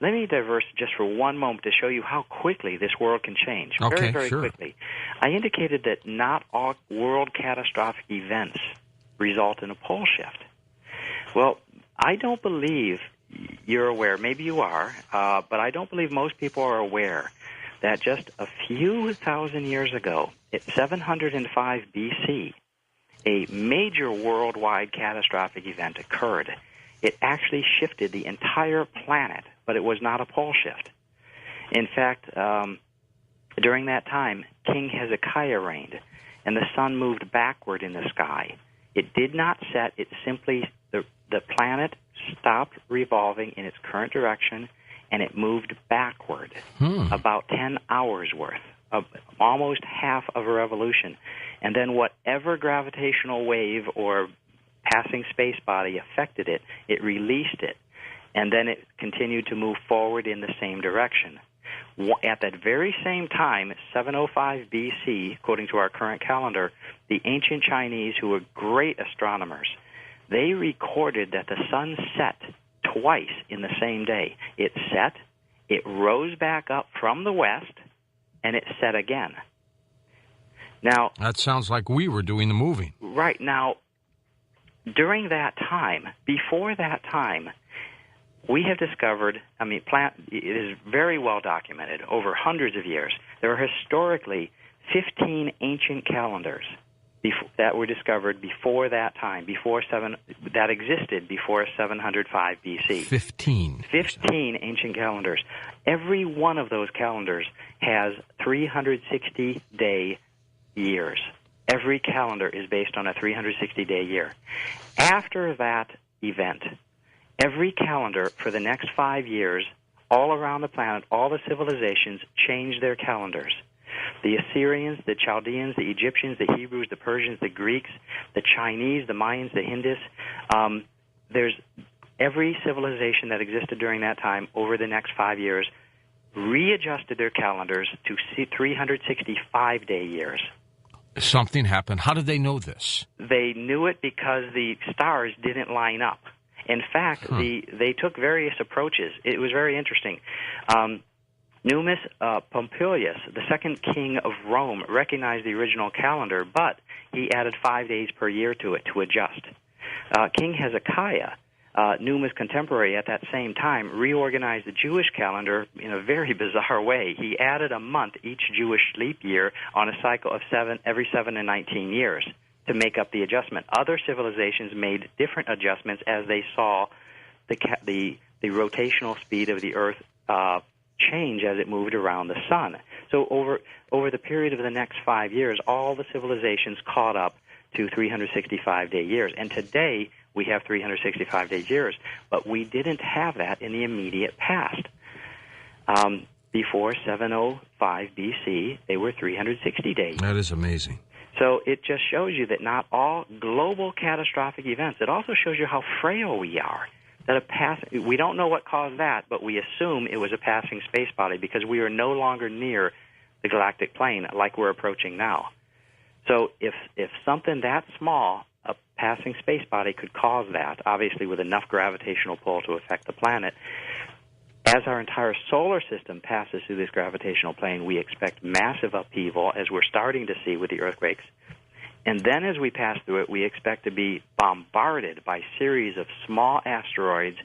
let me diverse just for one moment to show you how quickly this world can change. Okay, very sure. quickly. I indicated that not all world catastrophic events result in a pole shift. Well, I don't believe you're aware, maybe you are, but I don't believe most people are aware that just a few thousand years ago, at 705 BC, a major worldwide catastrophic event occurred. It actually shifted the entire planet, but it was not a pole shift. In fact, during that time, King Hezekiah reigned, and the sun moved backward in the sky. It did not set. It simply, the planet stopped revolving in its current direction, and it moved backward about 10 hours worth, of almost half of a revolution. And then whatever gravitational wave or passing space body affected it, it released it, and then it continued to move forward in the same direction. At that very same time, 705 BC, according to our current calendar, the ancient Chinese, who were great astronomers, they recorded that the sun set twice in the same day. It set, it rose back up from the west, and it set again. Now, that sounds like we were doing the moving. Right. Now, during that time, before that time, we have discovered, it is very well documented over hundreds of years. There are historically 15 ancient calendars that were discovered before that time, that existed before 705 BC. 15 ancient calendars. Every one of those calendars has 360-day years. Every calendar is based on a 360-day year. After that event, every calendar for the next 5 years, all around the planet, all the civilizations changed their calendars. The Assyrians, the Chaldeans, the Egyptians, the Hebrews, the Persians, the Greeks, the Chinese, the Mayans, the Hindus. There's every civilization that existed during that time over the next 5 years readjusted their calendars to 365-day years. Something happened. How did they know this? They knew it because the stars didn't line up. In fact, they took various approaches. It was very interesting. Numus Pompilius, the second king of Rome, recognized the original calendar, but he added 5 days per year to it to adjust. King Hezekiah, Numa's contemporary at that same time, reorganized the Jewish calendar in a very bizarre way. He added a month each Jewish leap year on a cycle of every 7 and 19 years to make up the adjustment. Other civilizations made different adjustments as they saw the rotational speed of the Earth change as it moved around the sun. So over the period of the next 5 years, all the civilizations caught up to 365-day years. And today, we have 365-day years, but we didn't have that in the immediate past. Before 705 BC, they were 360 days. That is amazing. So it just shows you that not all global catastrophic events, it also shows you how frail we are. We don't know what caused that, but we assume it was a passing space body because we are no longer near the galactic plane like we're approaching now. So if something that small, a passing space body, could cause that, obviously with enough gravitational pull to affect the planet, as our entire solar system passes through this gravitational plane, we expect massive upheaval, as we're starting to see with the earthquakes. And then as we pass through it, we expect to be bombarded by series of small asteroids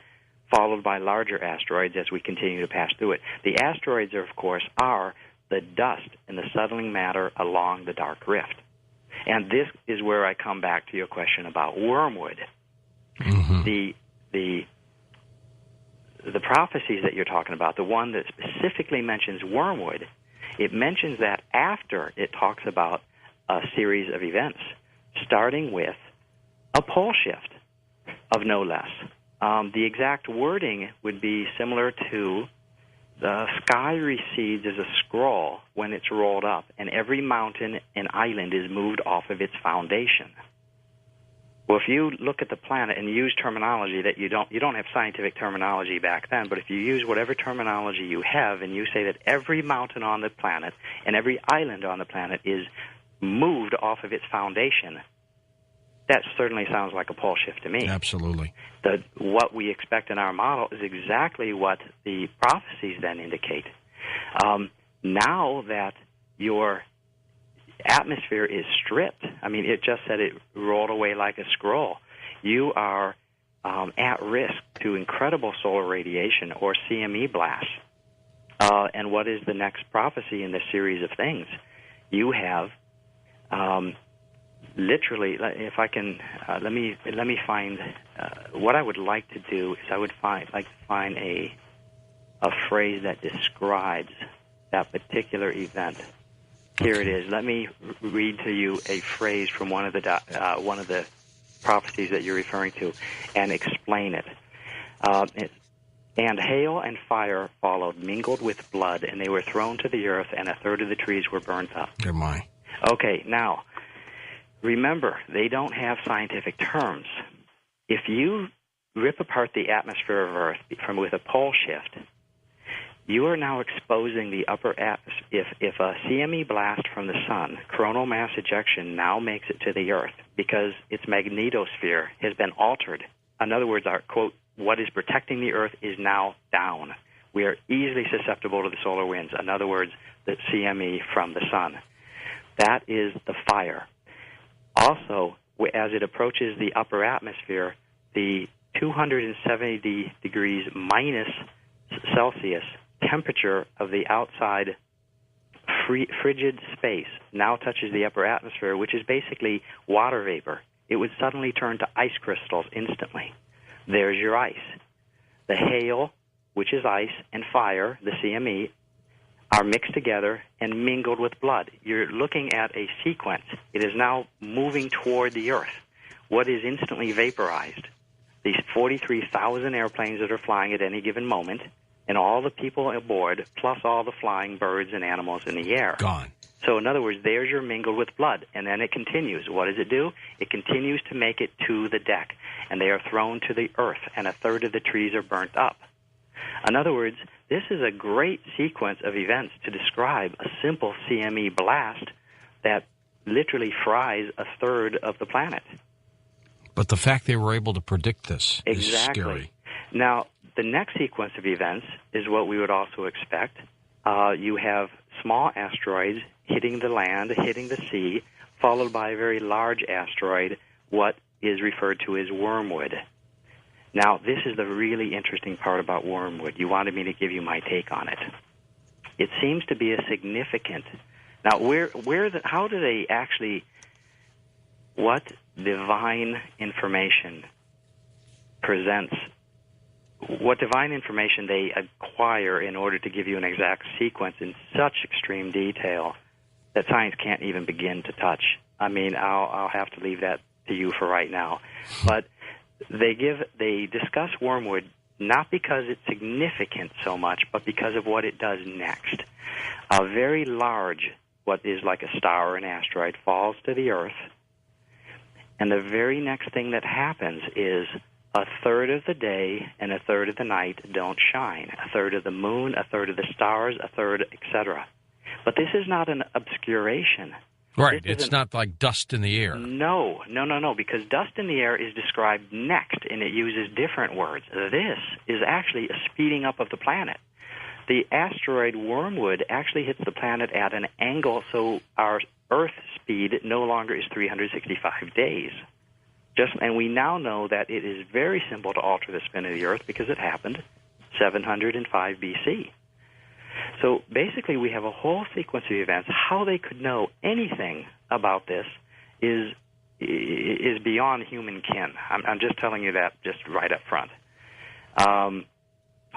followed by larger asteroids as we continue to pass through it. The asteroids, of course, are the dust and the settling matter along the dark rift. And this is where I come back to your question about wormwood. Mm-hmm. The prophecies that you're talking about, the one that specifically mentions wormwood, it mentions that after it talks about a series of events, starting with a pole shift of no less. The exact wording would be similar to the sky recedes as a scroll when it's rolled up, and every mountain and island is moved off of its foundation. Well, if you look at the planet and use terminology that you don't have scientific terminology back then, but if you use whatever terminology you have and you say that every mountain on the planet and every island on the planet is moved off of its foundation, That certainly sounds like a pole shift to me. Absolutely. What we expect in our model is exactly what the prophecies then indicate. Now that your atmosphere is stripped, I mean, it just said it rolled away like a scroll, you are at risk to incredible solar radiation or CME blasts. And what is the next prophecy in this series of things? You have literally, if I can, let me find. What I would like to do is I would find a phrase that describes that particular event. Here it is. Let me read to you a phrase from one of the prophecies that you're referring to, and explain it. And hail and fire followed, mingled with blood, and they were thrown to the earth, and a third of the trees were burnt up. Oh, my. Okay, now, remember, they don't have scientific terms. If you rip apart the atmosphere of Earth with a pole shift, you are now exposing the upper atmosphere. If a CME blast from the sun, coronal mass ejection, now makes it to the Earth because its magnetosphere has been altered. In other words, our quote, what is protecting the Earth is now down. We are easily susceptible to the solar winds. In other words, the CME from the sun. That is the fire. Also, as it approaches the upper atmosphere, the 270 degrees minus Celsius temperature of the outside frigid space now touches the upper atmosphere, which is basically water vapor. It would suddenly turn to ice crystals instantly. There's your ice. The hail, which is ice, and fire, the CME, are mixed together and mingled with blood. You're looking at a sequence. It is now moving toward the Earth. What is instantly vaporized? These 43,000 airplanes that are flying at any given moment, and all the people aboard, plus all the flying birds and animals in the air. Gone. So in other words, there's your mingled with blood, and then it continues. What does it do? It continues to make it to the deck, and they are thrown to the earth, and a third of the trees are burnt up. In other words, this is a great sequence of events to describe a simple CME blast that literally fries a third of the planet. But the fact they were able to predict this is Exactly. scary. Now, the next sequence of events is what we would also expect. You have small asteroids hitting the land, hitting the sea, followed by a very large asteroid, what is referred to as Wormwood. Now, this is the really interesting part about Wormwood. You wanted me to give you my take on it. It seems to be a significant. Now, how do they actually? What divine information presents? What divine information they acquire in order to give you an exact sequence in such extreme detail that science can't even begin to touch. I mean, I'll have to leave that to you for right now. But they discuss Wormwood not because it's significant so much, but because of what it does next. A very large, what is like a star or an asteroid, falls to the Earth, and the very next thing that happens is a third of the day and a third of the night don't shine. A third of the moon, a third of the stars, a third, etc. But this is not an obscuration. Right. It's not like dust in the air. No, because dust in the air is described next, and it uses different words. This is actually a speeding up of the planet. The asteroid Wormwood actually hits the planet at an angle, so our Earth speed no longer is 365 days. And we now know that it is very simple to alter the spin of the Earth because it happened 705 BC. So basically we have a whole sequence of events. How they could know anything about this is beyond human kin. I'm just telling you that just right up front.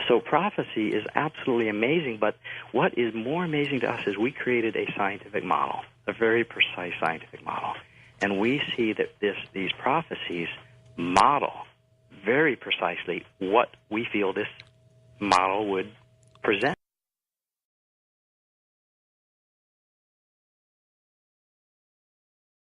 So prophecy is absolutely amazing, but what is more amazing to us is we created a scientific model, a very precise scientific model. And we see that these prophecies model very precisely what we feel this model would present.